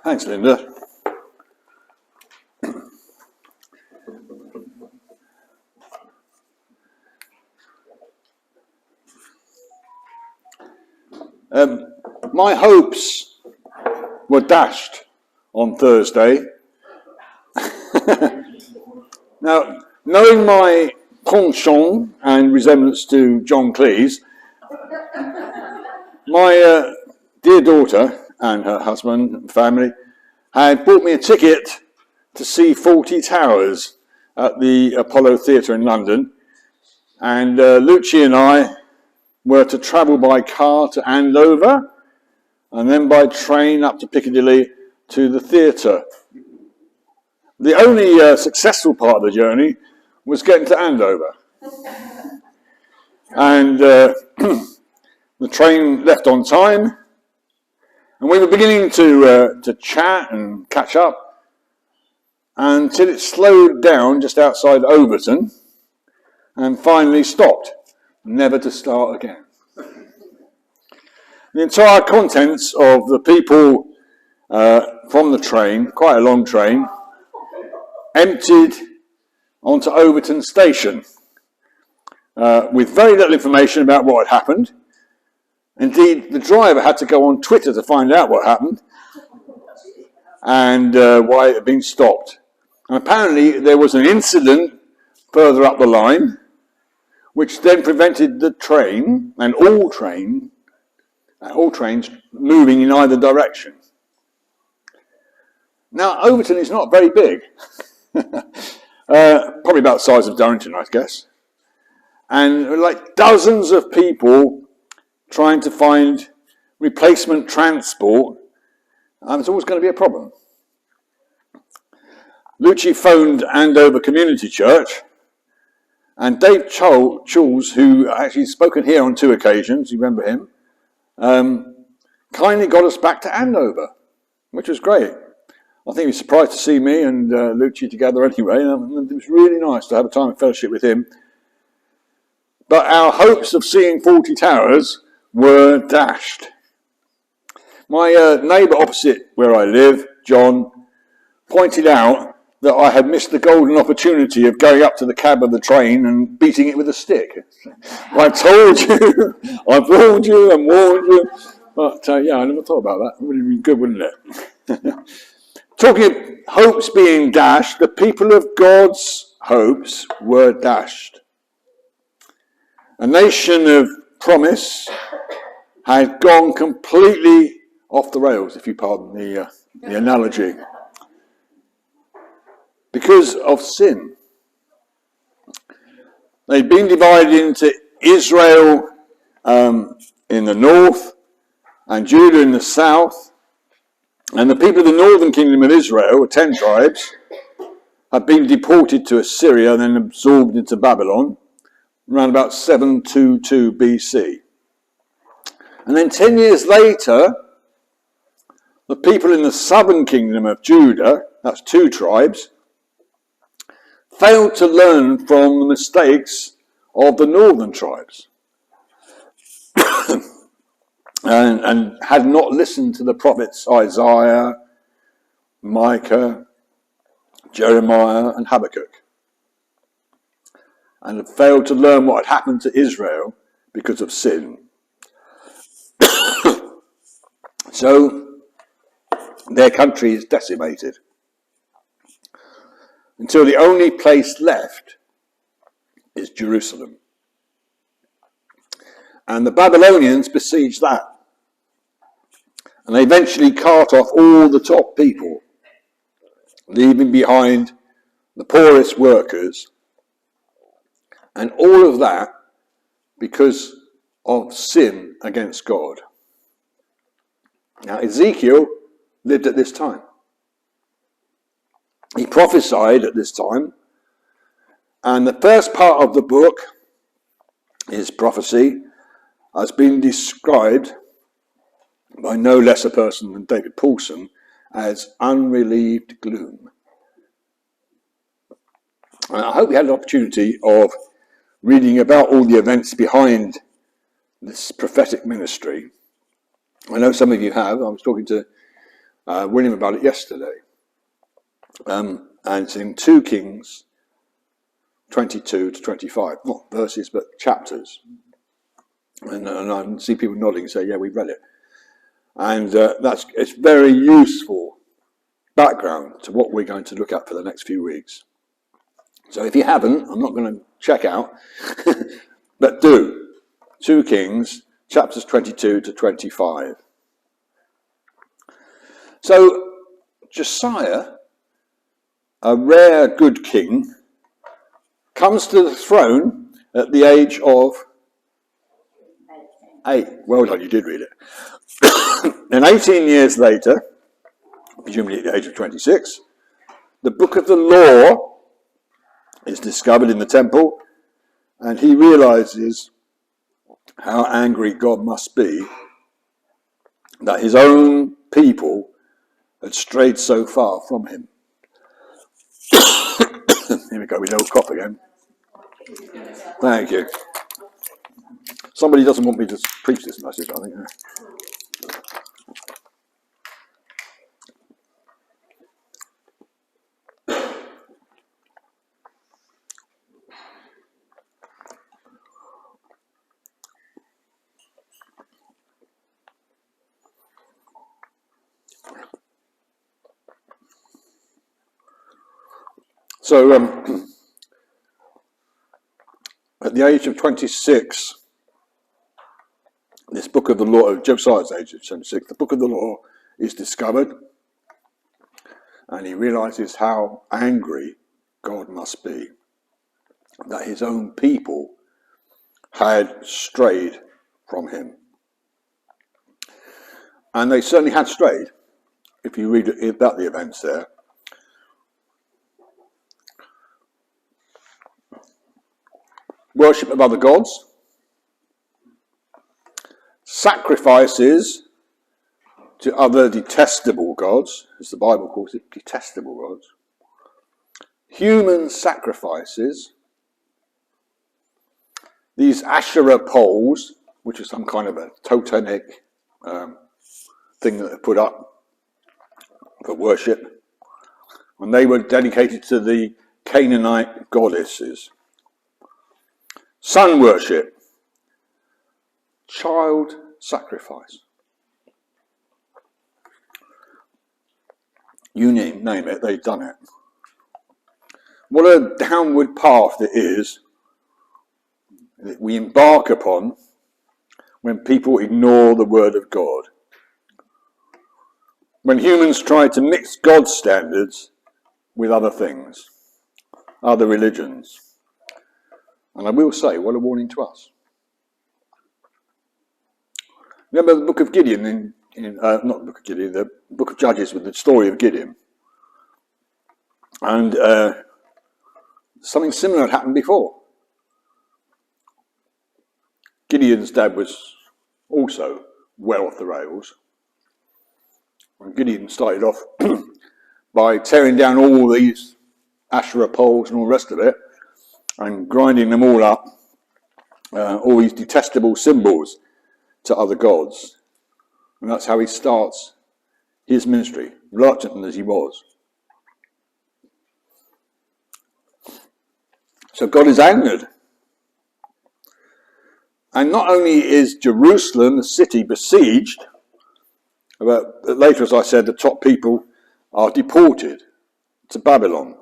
Thanks, Linda. My hopes were dashed on Thursday. Now, knowing my penchant and resemblance to John Cleese, my dear daughter and her husband and family had bought me a ticket to see 40 Towers at the Apollo Theatre in London, and Lucci and I were to travel by car to Andover and then by train up to Piccadilly to the theatre. The only successful part of the journey was getting to Andover. And the train left on time, and we were beginning to chat and catch up until it slowed down just outside Overton and finally stopped, never to start again. The entire contents of the people from the train, quite a long train, emptied onto Overton station with very little information about what had happened. Indeed, the driver had to go on Twitter to find out what happened and why it had been stopped. And apparently there was an incident further up the line which then prevented the train and all trains moving in either direction. Now, Overton is not very big. Probably about the size of Durrington, I guess. And like dozens of people trying to find replacement transport, it's always going to be a problem. Lucci phoned Andover Community Church, and Dave Choules, who actually spoken here on 2 occasions, you remember him, kindly got us back to Andover, which was great. I think he was surprised to see me and Lucci together anyway, and it was really nice to have a time of fellowship with him. But our hopes of seeing 40 Towers were dashed. My neighbour opposite where I live, John, pointed out that I had missed the golden opportunity of going up to the cab of the train and beating it with a stick. I told you, I've warned you and warned you. But yeah, I never thought about that. It would have been good, wouldn't it? Talking of hopes being dashed, the people of God's hopes were dashed. A nation of promise had gone completely off the rails, if you pardon the analogy, because of sin. They'd been divided into Israel in the north and Judah in the south. And the people of the northern kingdom of Israel, 10 tribes, had been deported to Assyria and then absorbed into Babylon around about 722 BC. And then 10 years later, the people in the southern kingdom of Judah, that's 2 tribes, failed to learn from the mistakes of the northern tribes and had not listened to the prophets Isaiah, Micah, Jeremiah and Habakkuk, and had failed to learn what had happened to Israel because of sin. So their country is decimated until the only place left is Jerusalem. And the Babylonians besiege that. And they eventually cart off all the top people, leaving behind the poorest workers. And all of that because of sin against God. Now, Ezekiel lived at this time. He prophesied at this time. And the first part of the book, his prophecy, has been described by no less a person than David Paulson as unrelieved gloom. And I hope you had an opportunity of reading about all the events behind this prophetic ministry. I know some of you have. I was talking to William about it yesterday. And it's in 2 Kings 22 to 25. Not verses, but chapters. And I see people nodding and say, yeah, we've read it. And it's very useful background to what we're going to look at for the next few weeks. So if you haven't, I'm not going to check out, but do. 2 Kings, chapters 22 to 25. So Josiah, a rare good king, comes to the throne at the age of 8. Well done, you did read it. And 18 years later, presumably at the age of 26, the book of the law is discovered in the temple, and he realizes how angry God must be that his own people had strayed so far from him. Here we go, we little cough again. Thank you. Somebody doesn't want me to preach this message, I think. So, at the age of 26, this book of the law, of Josiah's age of 26, the book of the law is discovered, and he realizes how angry God must be that his own people had strayed from him. And they certainly had strayed, if you read about the events there. Worship of other gods, sacrifices to other detestable gods, as the Bible calls it, detestable gods, human sacrifices, these Asherah poles, which is some kind of a totemic thing that they put up for worship, and they were dedicated to the Canaanite goddesses. Sun worship, child sacrifice. You name it, they've done it. What a downward path it is that we embark upon when people ignore the word of God. When humans try to mix God's standards with other things, other religions. And I will say, what a warning to us. Remember the book of Gideon, not the book of Gideon, the book of Judges with the story of Gideon. And something similar had happened before. Gideon's dad was also well off the rails. And Gideon started off by tearing down all these Asherah poles and all the rest of it, and grinding them all up, all these detestable symbols to other gods. And that's how he starts his ministry, reluctant as he was. So God is angered. And not only is Jerusalem, the city, besieged, but later, as I said, the top people are deported to Babylon.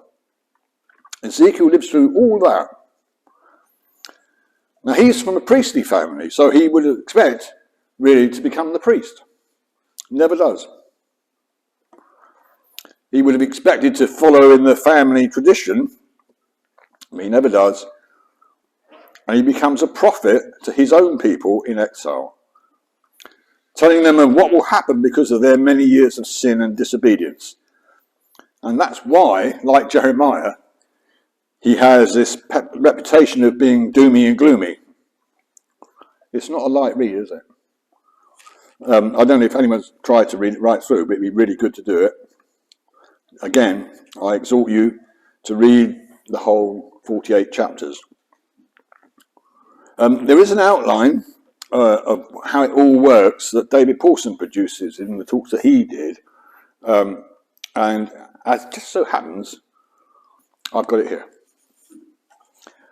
Ezekiel lives through all that. Now he's from a priestly family, so he would expect really to become the priest. Never does. He would have expected to follow in the family tradition, but he never does. And he becomes a prophet to his own people in exile, telling them of what will happen because of their many years of sin and disobedience. And that's why, like Jeremiah, he has this reputation of being doomy and gloomy. It's not a light read, is it? I don't know if anyone's tried to read it right through, but it'd be really good to do it. Again, I exhort you to read the whole 48 chapters. There is an outline of how it all works that David Paulson produces in the talks that he did And as it just so happens, I've got it here.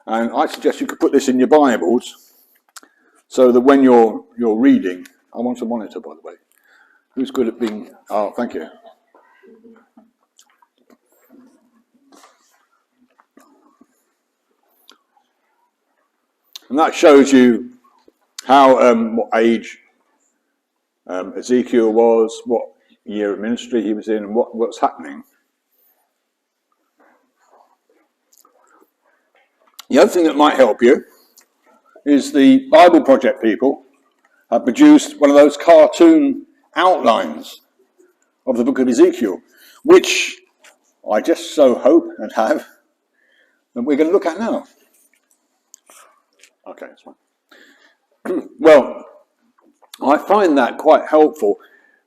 And I suggest you could put this in your Bibles so that when you're reading, I want a monitor, by the way. Who's good at being... Oh, thank you. And that shows you how, what age Ezekiel was, what year of ministry he was in, and what's happening. The other thing that might help you is the Bible Project people have produced one of those cartoon outlines of the book of Ezekiel, which I just so hope and have that we're going to look at now. Okay, that's fine. Well, I find that quite helpful.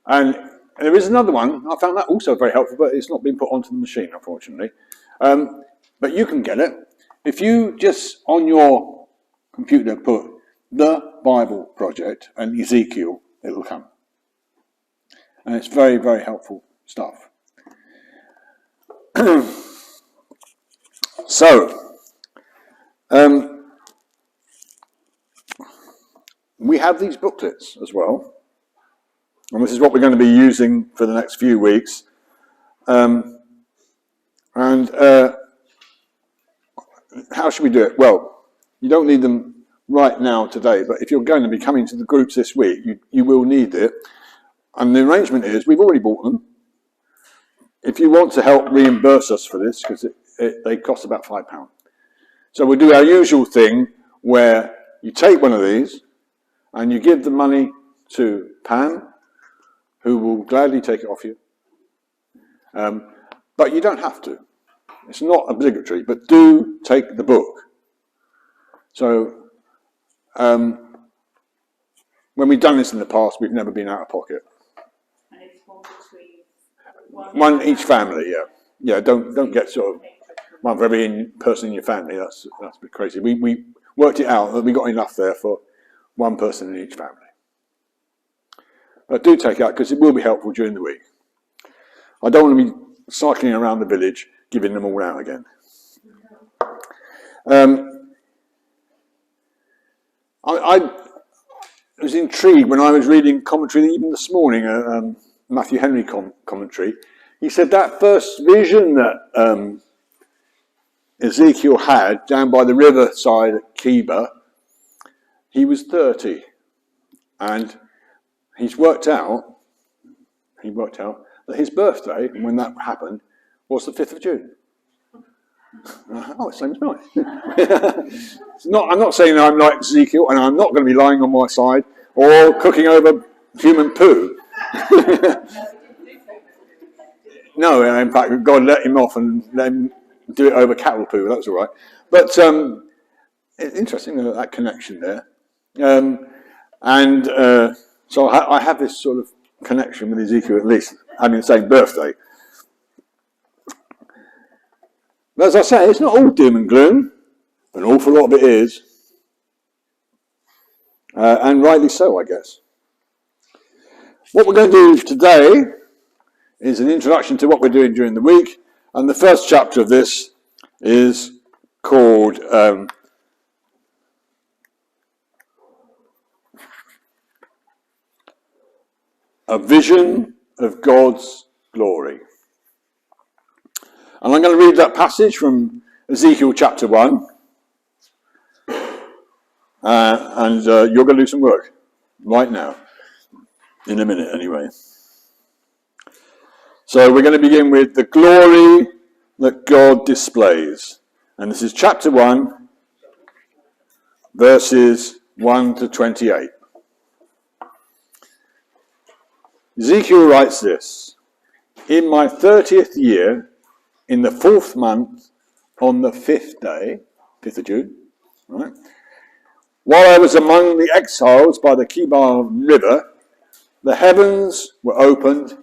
And there is another one. I found that also very helpful, but it's not been put onto the machine, unfortunately. But you can get it. If you just, on your computer, put the Bible Project and Ezekiel, it'll come. And it's very, very helpful stuff. So, we have these booklets as well. And this is what we're going to be using for the next few weeks. How should we do it? Well, you don't need them right now today, but if you're going to be coming to the groups this week, you will need it. And the arrangement is, we've already bought them. If you want to help reimburse us for this, because they cost about £5. So we'll do our usual thing where you take one of these and you give the money to Pam, who will gladly take it off you. But you don't have to. It's not obligatory, but do take the book. So when we've done this in the past, we've never been out of pocket. And it's one each family, yeah. Yeah, don't get sort of one for every person in your family. That's a bit crazy. We worked it out that we got enough there for one person in each family. But do take it out because it will be helpful during the week. I don't want to be cycling around the village giving them all out again. I was intrigued when I was reading commentary even this morning, Matthew Henry commentary. He said that first vision that Ezekiel had down by the riverside at Kiba, he was 30, and he's worked out that his birthday, when that happened, was the 5th of June. Oh, it's the same as mine. I'm not saying I'm like Ezekiel, and I'm not going to be lying on my side or cooking over human poo. No, in fact, God let him off and let him do it over cattle poo. That's all right. But it's interesting that connection there. So I have this sort of connection with Ezekiel, at least having the same birthday. But as I say, it's not all doom and gloom. An awful lot of it is. And rightly so, I guess. What we're going to do today is an introduction to what we're doing during the week. And the first chapter of this is called A Vision of God's Glory. And I'm going to read that passage from Ezekiel chapter 1. And you're going to do some work right now. In a minute, anyway. So we're going to begin with the glory that God displays. And this is chapter 1, verses 1 to 28. Ezekiel writes this: In my 30th year, in the 4th month, on the 5th day, 5th of June, right, while I was among the exiles by the Kibar River, the heavens were opened,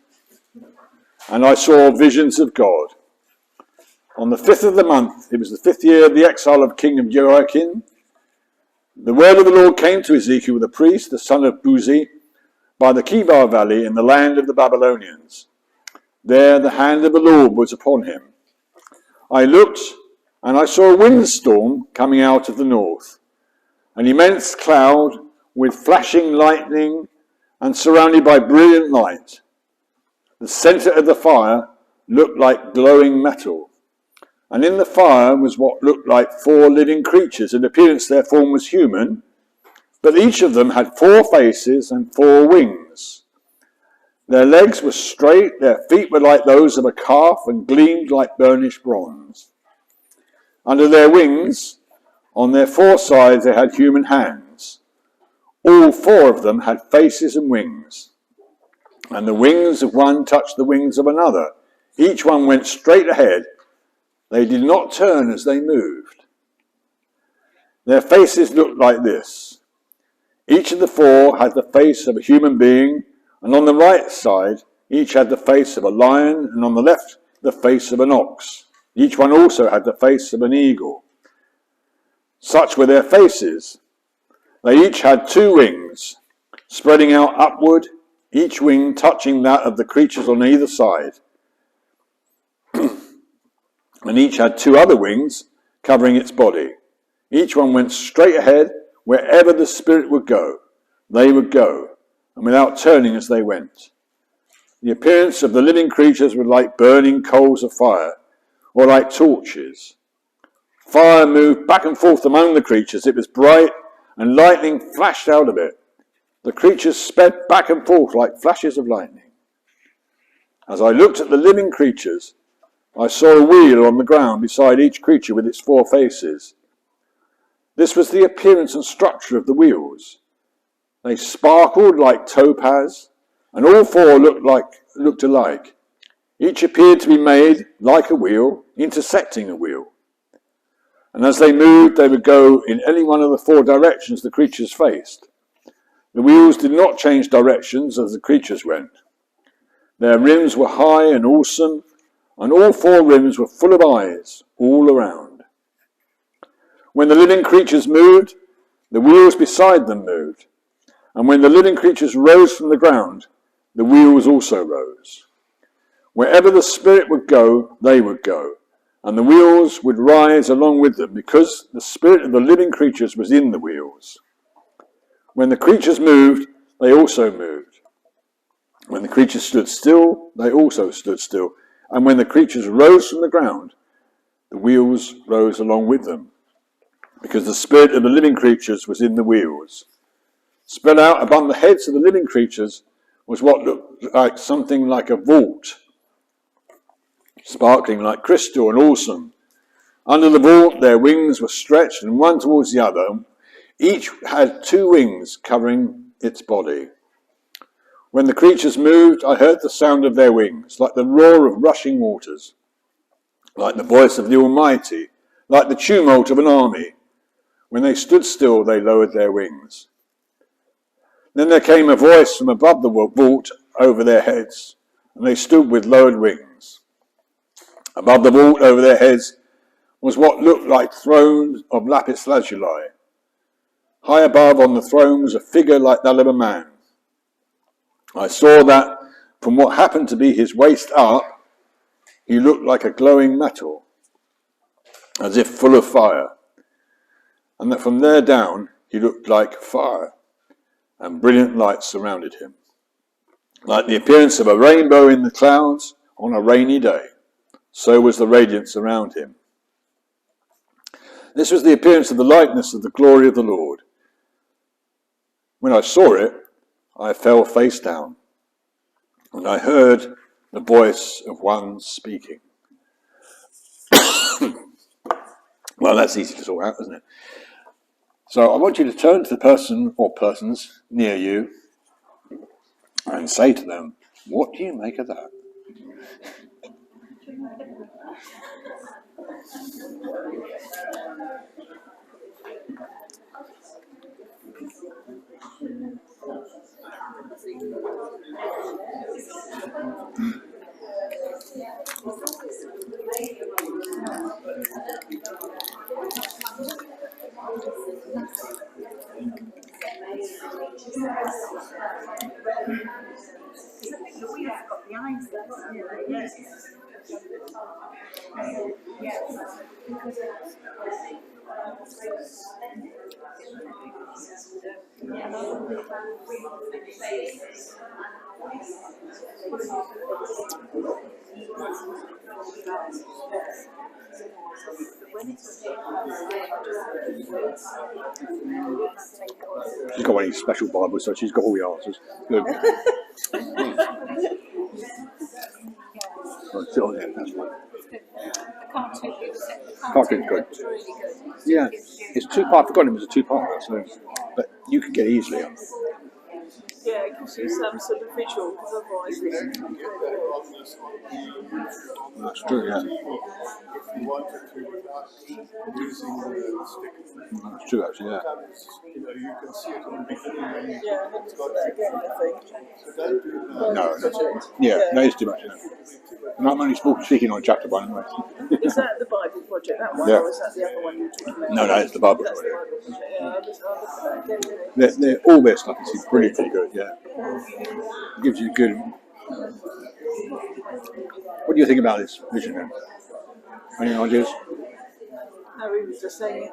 and I saw visions of God. On the 5th of the month, it was the 5th year of the exile of King of Jehoiakim, the word of the Lord came to Ezekiel the priest, the son of Buzi, by the Kibar Valley in the land of the Babylonians. there the hand of the Lord was upon him. I looked, and I saw a windstorm coming out of the north, an immense cloud with flashing lightning and surrounded by brilliant light. The centre of the fire looked like glowing metal, and in the fire was what looked like 4 living creatures. In appearance their form was human, but each of them had 4 faces and 4 wings. Their legs were straight, their feet were like those of a calf and gleamed like burnished bronze. Under their wings, on their 4 sides, they had human hands. All 4 of them had faces and wings, and the wings of one touched the wings of another. Each one went straight ahead. They did not turn as they moved. Their faces looked like this. Each of the 4 had the face of a human being, and on the right side, each had the face of a lion, and on the left, the face of an ox. Each one also had the face of an eagle. Such were their faces. They each had 2 wings, spreading out upward, each wing touching that of the creatures on either side. And each had 2 other wings covering its body. Each one went straight ahead. Wherever the Spirit would go, they would go, and without turning as they went. The appearance of the living creatures was like burning coals of fire, or like torches. Fire moved back and forth among the creatures. It was bright, and lightning flashed out of it. The creatures sped back and forth like flashes of lightning. As I looked at the living creatures, I saw a wheel on the ground beside each creature with its 4 faces. This was the appearance and structure of the wheels. They sparkled like topaz, and all 4 looked alike. Each appeared to be made like a wheel, intersecting a wheel. And as they moved, they would go in any one of the 4 directions the creatures faced. The wheels did not change directions as the creatures went. Their rims were high and awesome, and all 4 rims were full of eyes all around. When the living creatures moved, the wheels beside them moved. And when the living creatures rose from the ground, the wheels also rose. Wherever the Spirit would go, they would go, and the wheels would rise along with them, because the spirit of the living creatures was in the wheels. When the creatures moved, they also moved. When the creatures stood still, they also stood still. And when the creatures rose from the ground, the wheels rose along with them, because the spirit of the living creatures was in the wheels. Spread out above the heads of the living creatures was what looked like something like a vault, sparkling like crystal and awesome. Under the vault their wings were stretched, and one towards the other. Each had 2 wings covering its body. When the creatures moved, I heard the sound of their wings, like the roar of rushing waters, like the voice of the Almighty, like the tumult of an army. When they stood still, they lowered their wings. Then there came a voice from above the vault over their heads, and they stood with lowered wings. Above the vault over their heads was what looked like thrones of lapis lazuli. High above on the throne was a figure like that of a man. I saw that from what happened to be his waist up, he looked like a glowing metal, as if full of fire, and that from there down he looked like fire, and brilliant light surrounded him, like the appearance of a rainbow in the clouds on a rainy day. So was the radiance around him. This was the appearance of the likeness of the glory of the Lord. When I saw it, I fell face down, and I heard the voice of one speaking. Well, that's easy to sort out, isn't it? So I want you to turn to the person or persons near you and say to them, what do you make of that? She's got one of these special Bibles, so she's got all the answers. Good. Right, sit on there, that's fine. Cartoon's good. Yeah, it's two-part. I forgot it was a two-parter, so but you can get it easily. Yeah, it gives you some sort of visual, because otherwise it's... That's true, yeah. If you wanted to, without using the stick. That's true, actually, yeah. You know, you can see it in the beginning and Yeah, it's got that again, I think. so don't do that. No, that is too much. Yeah. And I'm only speaking on chapter 1 anyway. Is that the Bible Project, that one, Yeah. or is that the other one you're talking about? No, it's the Bible That's Project. the Bible Project, yeah, I'll look at that. All their stuff is pretty good, yeah. It gives you good. What do you think about this vision then? Any ideas? No, we were just saying,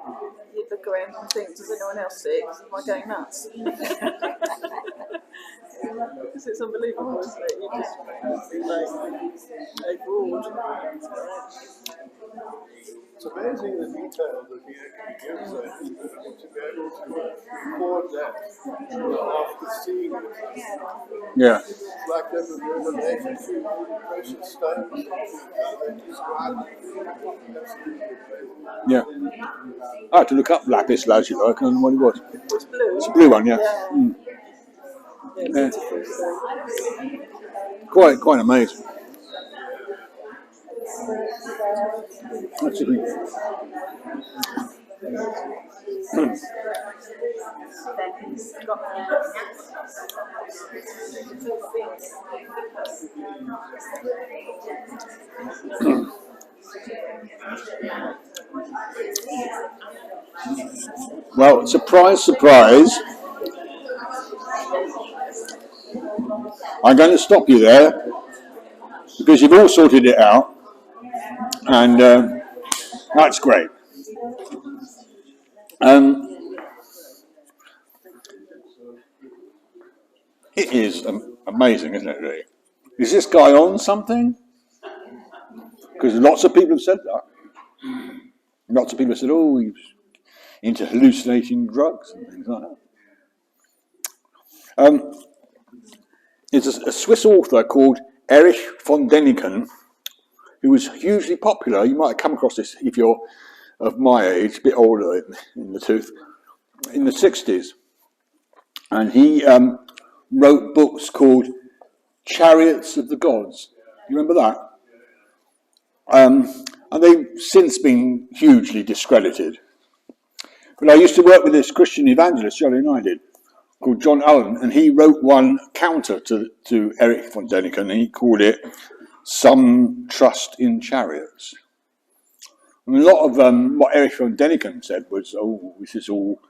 you look around and think, does anyone else see it? Am I going nuts? Because it's unbelievable, isn't it? You just like overawed. It's amazing the detail that he actually gives us to be able to record that after seeing it. Yeah. It's like there's a revelation to precious stones that describe it. Yeah. I had to look up lapis lazuli, I can't remember what it was. It's blue. It's a blue one, yeah. Mm. Yeah, Yeah. Quite amazing. That's it. Well, surprise, surprise. I'm going to stop you there because you've all sorted it out, and that's great. It is amazing, isn't it, really? Is this guy on something? Because lots of people have said that. Lots of people have said, oh, he's into hallucinating drugs and things like that. There's a Swiss author called Erich von Däniken, who was hugely popular. You might have come across this if you're of my age, a bit older in the tooth, in the 60s. And he wrote books called Chariots of the Gods. You remember that? And they've since been hugely discredited. But I used to work with this Christian evangelist, Johnny and I did, called John Allen, and he wrote one counter to Erich von Däniken, and he called it Some Trust in Chariots. And a lot of what Erich von Däniken said was, oh, this is all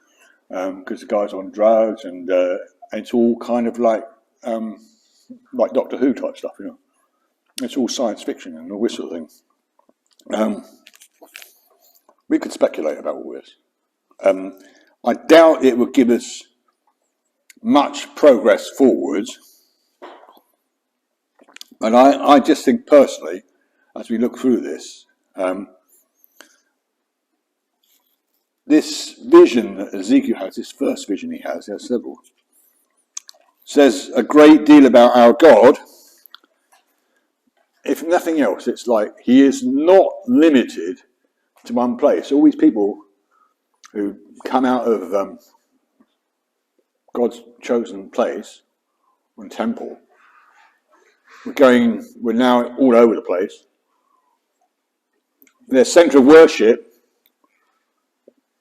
because the guy's on drugs, and it's all kind of like Doctor Who type stuff, you know. It's all science fiction and all this sort of thing. We could speculate about all this. I doubt it would give us much progress forwards. And I just think personally, as we look through this, this vision that Ezekiel has, this first vision he has several, says a great deal about our God. If nothing else, it's like he is not limited to one place. All these people who come out of God's chosen place and temple, we're now all over the place. Their centre of worship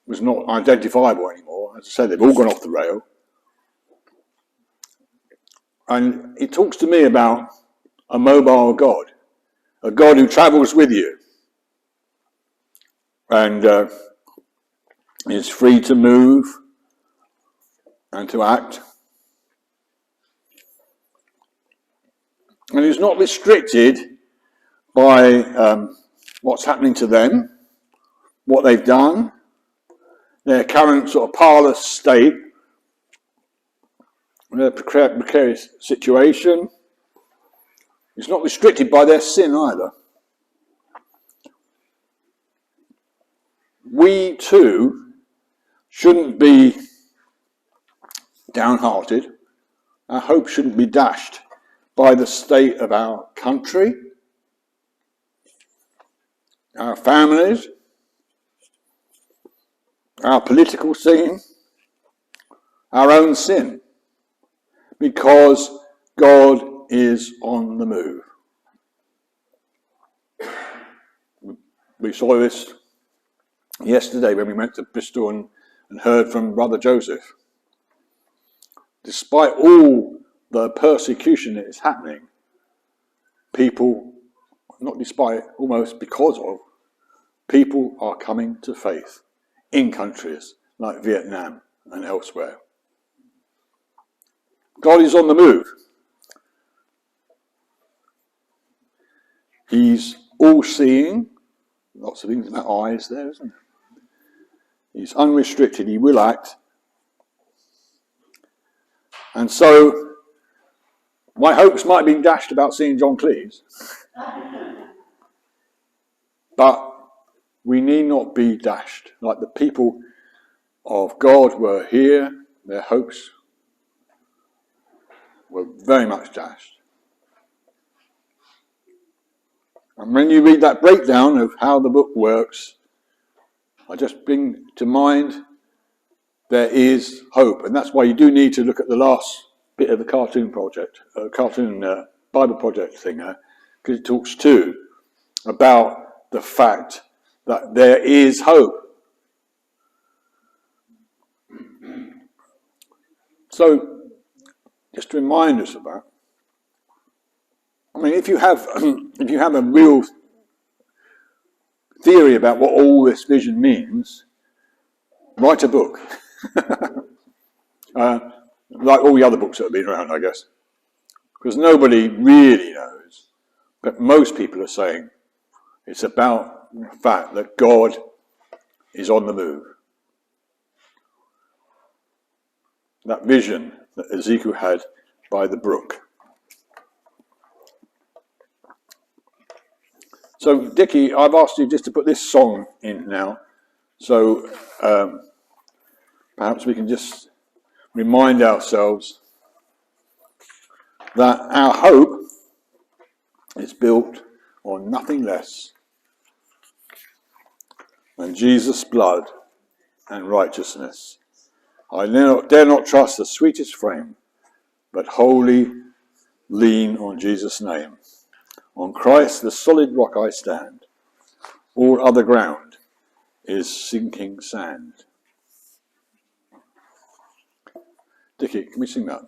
was not identifiable anymore. As I said, they've all gone off the rail. And it talks to me about a mobile God, a God who travels with you and is free to move and to act. And he's not restricted by what's happening to them, what they've done, their current sort of parlous state, their precarious situation. It's not restricted by their sin either. We too shouldn't be downhearted. Our hope shouldn't be dashed by the state of our country, our families, our political scene, our own sin, because God is on the move. We saw this yesterday when we went to Bristol and heard from Brother Joseph. Despite all the persecution that is happening, people, not despite, almost because of, people are coming to faith in countries like Vietnam and elsewhere. God is on the move. He's all-seeing. Lots of things about eyes there, isn't there? He's unrestricted. He will act. And so, my hopes might be dashed about seeing John Cleese. But we need not be dashed. Like the people of God were here, their hopes were very much dashed. And when you read that breakdown of how the book works, I just bring to mind there is hope. And that's why you do need to look at the last bit of the cartoon Bible project thing there, because it talks too about the fact that there is hope. So, just to remind us of that. I mean, if you have a real theory about what all this vision means, write a book. Like all the other books that have been around, I guess. Because nobody really knows. But most people are saying it's about the fact that God is on the move. That vision that Ezekiel had by the brook. So, Dickie, I've asked you just to put this song in now. So, perhaps we can just remind ourselves that our hope is built on nothing less than Jesus' blood and righteousness. I dare not trust the sweetest frame, but wholly lean on Jesus' name. On Christ, the solid rock, I stand. All other ground is sinking sand. Dickie, can we sing that?